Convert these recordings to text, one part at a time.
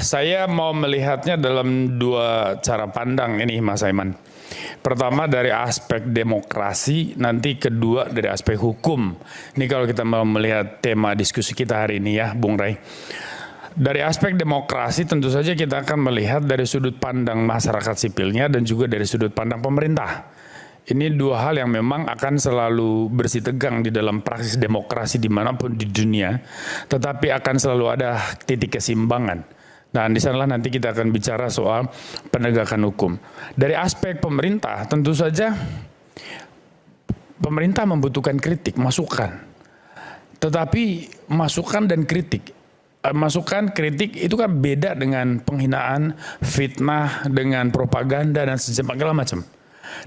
Saya mau melihatnya dalam dua cara pandang ini, Mas Aiman. Pertama dari aspek demokrasi, nanti kedua dari aspek hukum. Ini kalau kita mau melihat tema diskusi kita hari ini ya, Bung Rai. Dari aspek demokrasi tentu saja kita akan melihat dari sudut pandang masyarakat sipilnya dan juga dari sudut pandang pemerintah. Ini dua hal yang memang akan selalu bersitegang di dalam praksis demokrasi dimanapun di dunia, tetapi akan selalu ada titik keseimbangan. Nah, di sanalah nanti kita akan bicara soal penegakan hukum. Dari aspek pemerintah, tentu saja pemerintah membutuhkan kritik, masukan. Tetapi masukan dan kritik, masukan kritik itu kan beda dengan penghinaan, fitnah, dengan propaganda dan segala macam.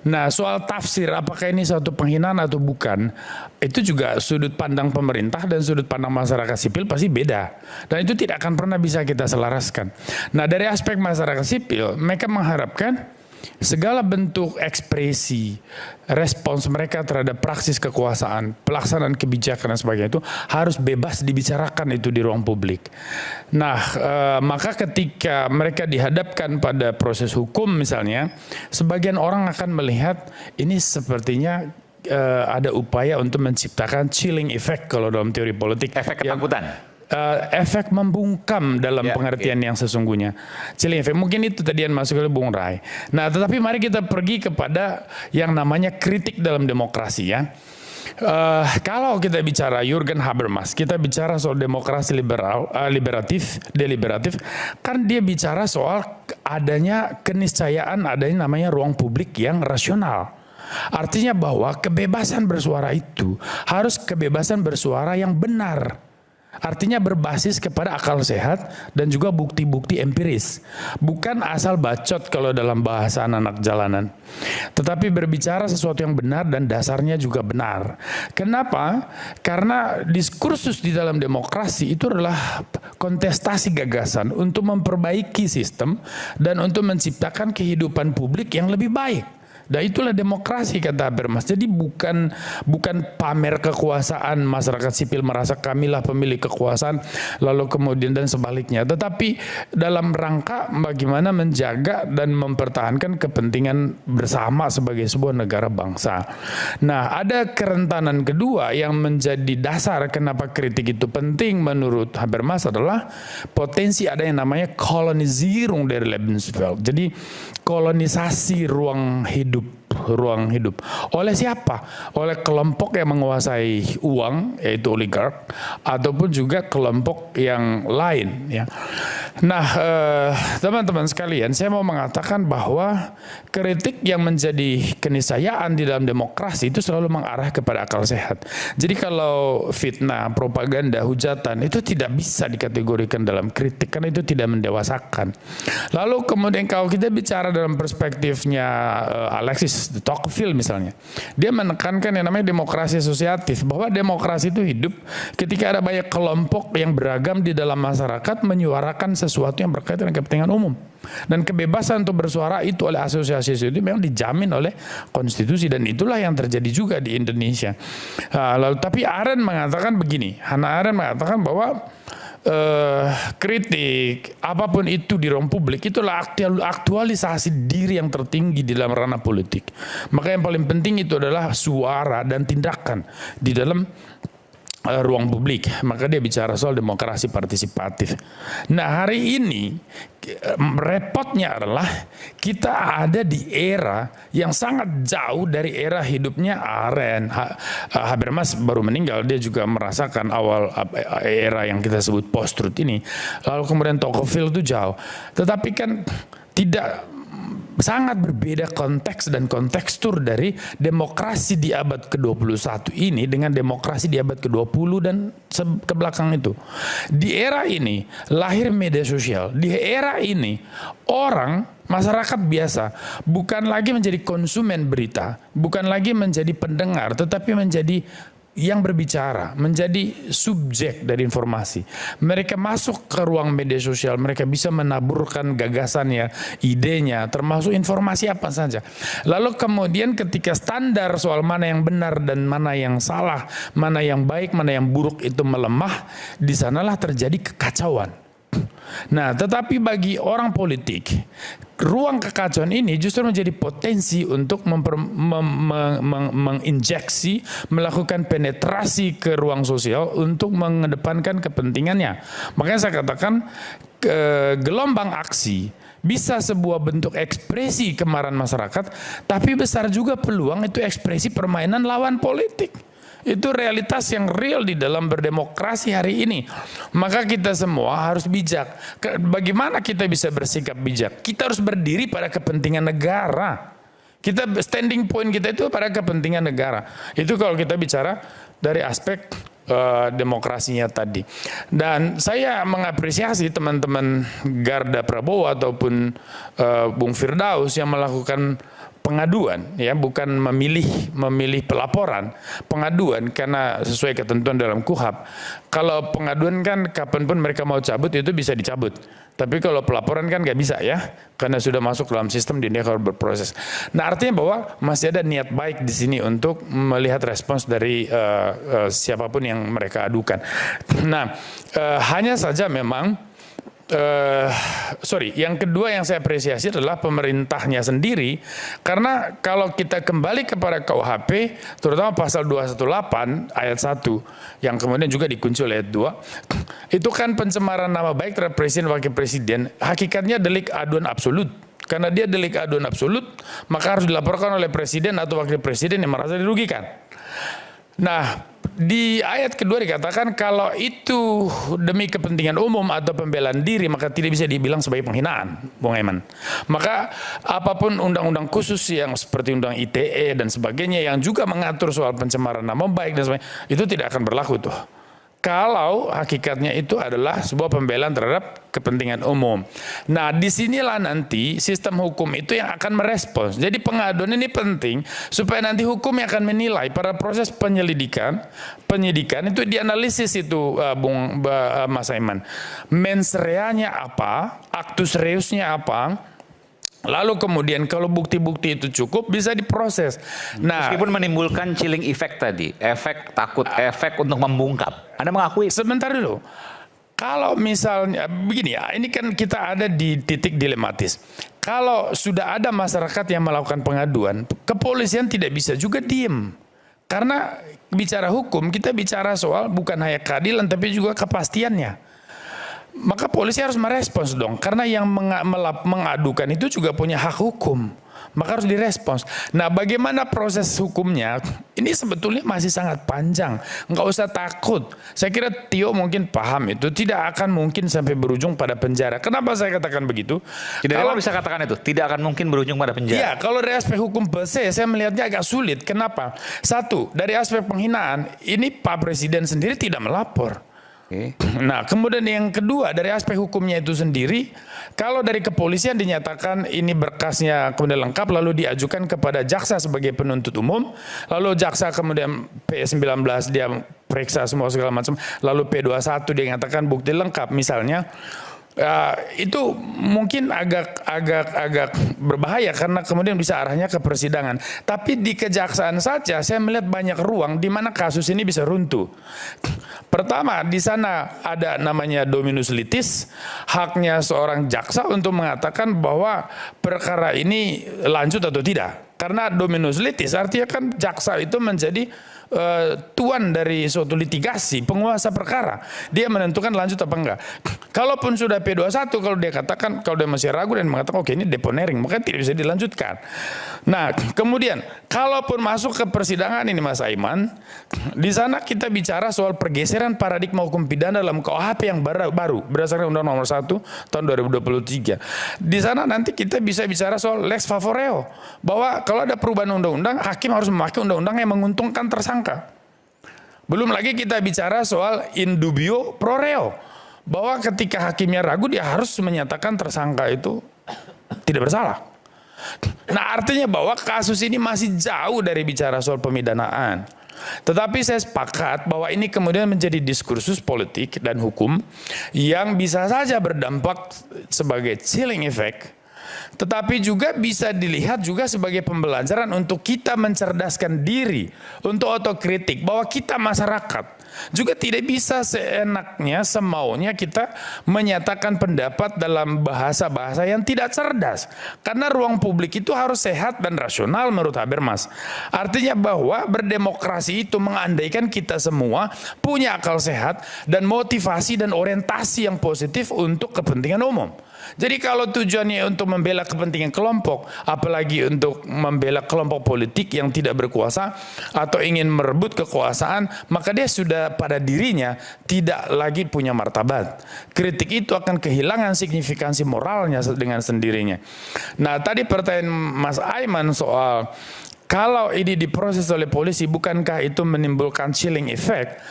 Nah, soal tafsir apakah ini suatu penghinaan atau bukan, itu juga sudut pandang pemerintah dan sudut pandang masyarakat sipil pasti beda. Dan itu tidak akan pernah bisa kita selaraskan. Nah, dari aspek masyarakat sipil, mereka mengharapkan segala bentuk ekspresi, respons mereka terhadap praksis kekuasaan, pelaksanaan kebijakan dan sebagainya itu harus bebas dibicarakan itu di ruang publik. Nah, maka ketika mereka dihadapkan pada proses hukum misalnya, sebagian orang akan melihat ini sepertinya ada upaya untuk menciptakan chilling effect kalau dalam teori politik. Efek ketakutan. Efek membungkam dalam pengertian yang sesungguhnya. Chilling effect, mungkin itu tadi yang masuk oleh Bung Rai. Nah, tetapi mari kita pergi kepada yang namanya kritik dalam demokrasi ya. Kalau kita bicara Jürgen Habermas, kita bicara soal demokrasi deliberatif, kan dia bicara soal adanya keniscayaan, adanya namanya ruang publik yang rasional. Artinya bahwa kebebasan bersuara itu harus kebebasan bersuara yang benar. Artinya berbasis kepada akal sehat dan juga bukti-bukti empiris. Bukan asal bacot kalau dalam bahasa anak jalanan. Tetapi berbicara sesuatu yang benar dan dasarnya juga benar. Kenapa? Karena diskursus di dalam demokrasi itu adalah kontestasi gagasan untuk memperbaiki sistem dan untuk menciptakan kehidupan publik yang lebih baik. Dan itulah demokrasi kata Habermas. Jadi bukan pamer kekuasaan, masyarakat sipil merasa kamilah pemilik kekuasaan lalu kemudian dan sebaliknya. Tetapi dalam rangka bagaimana menjaga dan mempertahankan kepentingan bersama sebagai sebuah negara bangsa. Nah, ada kerentanan kedua yang menjadi dasar kenapa kritik itu penting menurut Habermas adalah potensi ada yang namanya Kolonisierung dari Lebenswelt. Jadi kolonisasi ruang hidup. Oleh siapa? Oleh kelompok yang menguasai uang, yaitu oligark, ataupun juga kelompok yang lain. Ya. Nah, teman-teman sekalian, saya mau mengatakan bahwa kritik yang menjadi keniscayaan di dalam demokrasi itu selalu mengarah kepada akal sehat. Jadi kalau fitnah, propaganda, hujatan itu tidak bisa dikategorikan dalam kritik karena itu tidak mendewasakan. Lalu kemudian kalau kita bicara dalam perspektifnya Alexis de Tocqueville misalnya, dia menekankan yang namanya demokrasi asosiatif, bahwa demokrasi itu hidup ketika ada banyak kelompok yang beragam di dalam masyarakat menyuarakan sesuatu yang berkaitan dengan kepentingan umum. Dan kebebasan untuk bersuara itu oleh asosiasi itu memang dijamin oleh konstitusi, dan itulah yang terjadi juga di Indonesia. Lalu tapi Arendt mengatakan begini, Hannah Arendt mengatakan bahwa kritik apapun itu di ruang publik itulah aktualisasi diri yang tertinggi di dalam ranah politik. Maka yang paling penting itu adalah suara dan tindakan di dalam ruang publik. Maka dia bicara soal demokrasi partisipatif. Nah, hari ini repotnya adalah kita ada di era yang sangat jauh dari era hidupnya Arendt. Habermas baru meninggal, dia juga merasakan awal era yang kita sebut post-truth ini. Lalu kemudian Tocqueville itu jauh. Tetapi kan tidak, sangat berbeda konteks dan kontekstur dari demokrasi di abad ke-21 ini dengan demokrasi di abad ke-20 dan ke belakang itu. Di era ini lahir media sosial. Di era ini orang, masyarakat biasa bukan lagi menjadi konsumen berita, bukan lagi menjadi pendengar, tetapi menjadi yang berbicara, menjadi subjek dari informasi. Mereka masuk ke ruang media sosial, mereka bisa menaburkan gagasannya, idenya, termasuk informasi apa saja. Lalu kemudian ketika standar soal mana yang benar dan mana yang salah, mana yang baik, mana yang buruk itu melemah, di sanalah terjadi kekacauan. Nah, tetapi bagi orang politik, ruang kekacauan ini justru menjadi potensi untuk menginjeksi, melakukan penetrasi ke ruang sosial untuk mengedepankan kepentingannya. Makanya saya katakan gelombang aksi bisa sebuah bentuk ekspresi kemarahan masyarakat, tapi besar juga peluang itu ekspresi permainan lawan politik. Itu realitas yang real di dalam berdemokrasi hari ini. Maka kita semua harus bijak. Bagaimana kita bisa bersikap bijak? Kita harus berdiri pada kepentingan negara. Kita standing point kita itu pada kepentingan negara. Itu kalau kita bicara dari aspek demokrasinya tadi. Dan saya mengapresiasi teman-teman Garda Prabowo ataupun Bung Firdaus yang melakukan pengaduan, ya, bukan memilih pelaporan, pengaduan karena sesuai ketentuan dalam KUHP. Kalau pengaduan kan kapanpun mereka mau cabut itu bisa dicabut. Tapi kalau pelaporan kan nggak bisa, ya, karena sudah masuk dalam sistem dia harus berproses. Nah, artinya bahwa masih ada niat baik di sini untuk melihat respons dari siapapun yang mereka adukan. Nah, hanya saja memang yang kedua yang saya apresiasi adalah pemerintahnya sendiri, karena kalau kita kembali kepada KUHP, terutama pasal 218 ayat 1 yang kemudian juga dikunci oleh ayat 2, itu kan pencemaran nama baik terhadap presiden wakil presiden, hakikatnya delik aduan absolut. Karena dia delik aduan absolut, maka harus dilaporkan oleh presiden atau wakil presiden yang merasa dirugikan. Nah, di ayat kedua dikatakan kalau itu demi kepentingan umum atau pembelaan diri maka tidak bisa dibilang sebagai penghinaan, Bung Eman. Maka apapun undang-undang khusus yang seperti undang ITE dan sebagainya yang juga mengatur soal pencemaran nama baik dan sebagainya, itu tidak akan berlaku tuh. Kalau hakikatnya itu adalah sebuah pembelaan terhadap kepentingan umum. Nah, disinilah nanti sistem hukum itu yang akan merespons. Jadi pengaduan ini penting supaya nanti hukum yang akan menilai pada proses penyidikan itu dianalisis itu, Mas Aiman. Mens reanya apa, aktus reusnya apa, lalu kemudian kalau bukti-bukti itu cukup bisa diproses. Nah, meskipun menimbulkan chilling effect tadi, efek takut, efek untuk membungkam. Anda mengakui? Sebentar dulu. Kalau misalnya begini, ya, ini kan kita ada di titik dilematis. Kalau sudah ada masyarakat yang melakukan pengaduan, kepolisian tidak bisa juga diem. Karena bicara hukum, kita bicara soal bukan hanya keadilan tapi juga kepastiannya. Maka polisi harus merespons dong, karena yang mengadukan itu juga punya hak hukum, maka harus direspons. Nah, bagaimana proses hukumnya? Ini sebetulnya masih sangat panjang, nggak usah takut. Saya kira Tio mungkin paham itu, tidak akan mungkin sampai berujung pada penjara. Kenapa saya katakan begitu? Kalau bisa katakan itu, tidak akan mungkin berujung pada penjara. Iya, kalau dari aspek hukum bese, saya melihatnya agak sulit. Kenapa? Satu, dari aspek penghinaan, ini Pak Presiden sendiri tidak melapor. Nah, kemudian yang kedua dari aspek hukumnya itu sendiri, kalau dari kepolisian dinyatakan ini berkasnya kemudian lengkap lalu diajukan kepada jaksa sebagai penuntut umum, lalu jaksa kemudian P19 dia periksa semua segala macam, lalu P21 dia nyatakan bukti lengkap misalnya. Itu mungkin agak berbahaya karena kemudian bisa arahnya ke persidangan. Tapi di kejaksaan saja saya melihat banyak ruang di mana kasus ini bisa runtuh. Pertama, di sana ada namanya dominus litis, haknya seorang jaksa untuk mengatakan bahwa perkara ini lanjut atau tidak. Karena dominus litis artinya kan jaksa itu menjadi tuan dari suatu litigasi, penguasa perkara. Dia menentukan lanjut apa enggak. Kalaupun sudah P21, kalau dia katakan, kalau dia masih ragu dan mengatakan oke ini deponering, maka tidak bisa dilanjutkan. Nah, kemudian kalaupun masuk ke persidangan ini Mas Aiman, di sana kita bicara soal pergeseran paradigma hukum pidana dalam KUHP yang baru berdasarkan Undang Nomor 1 tahun 2023. Di sana nanti kita bisa bicara soal lex favoreo, bahwa kalau ada perubahan undang-undang, hakim harus memakai undang-undang yang menguntungkan tersangka. Belum lagi kita bicara soal in dubio pro reo, bahwa ketika hakimnya ragu dia harus menyatakan tersangka itu tidak bersalah. Nah, artinya bahwa kasus ini masih jauh dari bicara soal pemidanaan. Tetapi saya sepakat bahwa ini kemudian menjadi diskursus politik dan hukum yang bisa saja berdampak sebagai chilling effect Tetapi juga bisa dilihat juga sebagai pembelajaran untuk kita mencerdaskan diri, untuk otokritik bahwa kita masyarakat juga tidak bisa seenaknya, semaunya kita menyatakan pendapat dalam bahasa-bahasa yang tidak cerdas. Karena ruang publik itu harus sehat dan rasional menurut Habermas. Artinya bahwa berdemokrasi itu mengandaikan kita semua punya akal sehat dan motivasi dan orientasi yang positif untuk kepentingan umum. Jadi kalau tujuannya untuk membela kepentingan kelompok, apalagi untuk membela kelompok politik yang tidak berkuasa atau ingin merebut kekuasaan, maka dia sudah pada dirinya tidak lagi punya martabat. Kritik itu akan kehilangan signifikansi moralnya dengan sendirinya. Nah, tadi pertanyaan Mas Aiman soal kalau ini diproses oleh polisi, bukankah itu menimbulkan chilling effect?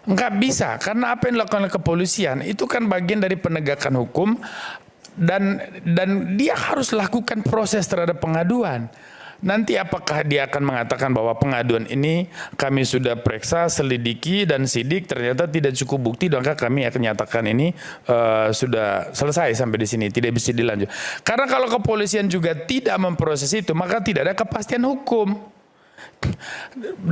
Enggak bisa, karena apa yang dilakukan oleh kepolisian itu kan bagian dari penegakan hukum. Dan dia harus lakukan proses terhadap pengaduan. Nanti apakah dia akan mengatakan bahwa pengaduan ini kami sudah periksa, selidiki dan sidik, ternyata tidak cukup bukti, maka kami akan nyatakan ini sudah selesai sampai di sini, tidak bisa dilanjut. Karena kalau kepolisian juga tidak memproses itu, maka tidak ada kepastian hukum.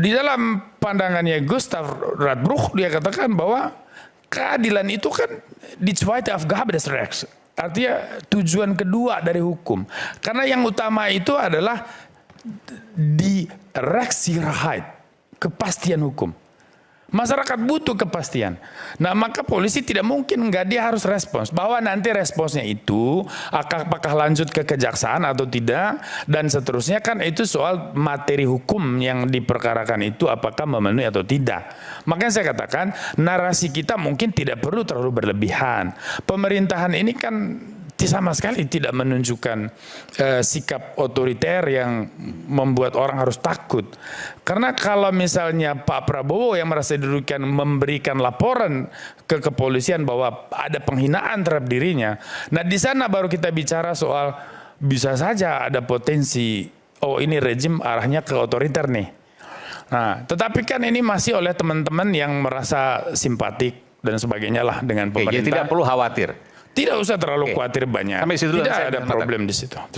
Di dalam pandangannya Gustav Radbruch, dia katakan bahwa keadilan itu kan die zweite Aufgabe des Rechts. Artinya tujuan kedua dari hukum. Karena yang utama itu adalah di Rechtssicherheit, kepastian hukum. Masyarakat butuh kepastian. Nah, maka polisi tidak mungkin dia harus respons. Bahwa nanti responsnya itu apakah lanjut ke kejaksaan atau tidak dan seterusnya, kan itu soal materi hukum yang diperkarakan itu apakah memenuhi atau tidak. Makanya saya katakan narasi kita mungkin tidak perlu terlalu berlebihan. Pemerintahan ini kan sama sekali tidak menunjukkan sikap otoriter yang membuat orang harus takut. Karena kalau misalnya Pak Prabowo yang merasa dirugikan memberikan laporan ke kepolisian bahwa ada penghinaan terhadap dirinya, nah di sana baru kita bicara soal bisa saja ada potensi, oh ini rejim arahnya ke otoriter nih. Nah, tetapi kan ini masih oleh teman-teman yang merasa simpatik dan sebagainya lah dengan pemerintah. Jadi tidak perlu khawatir. Tidak usah terlalu khawatir banyak. Tidak ada problem di situ.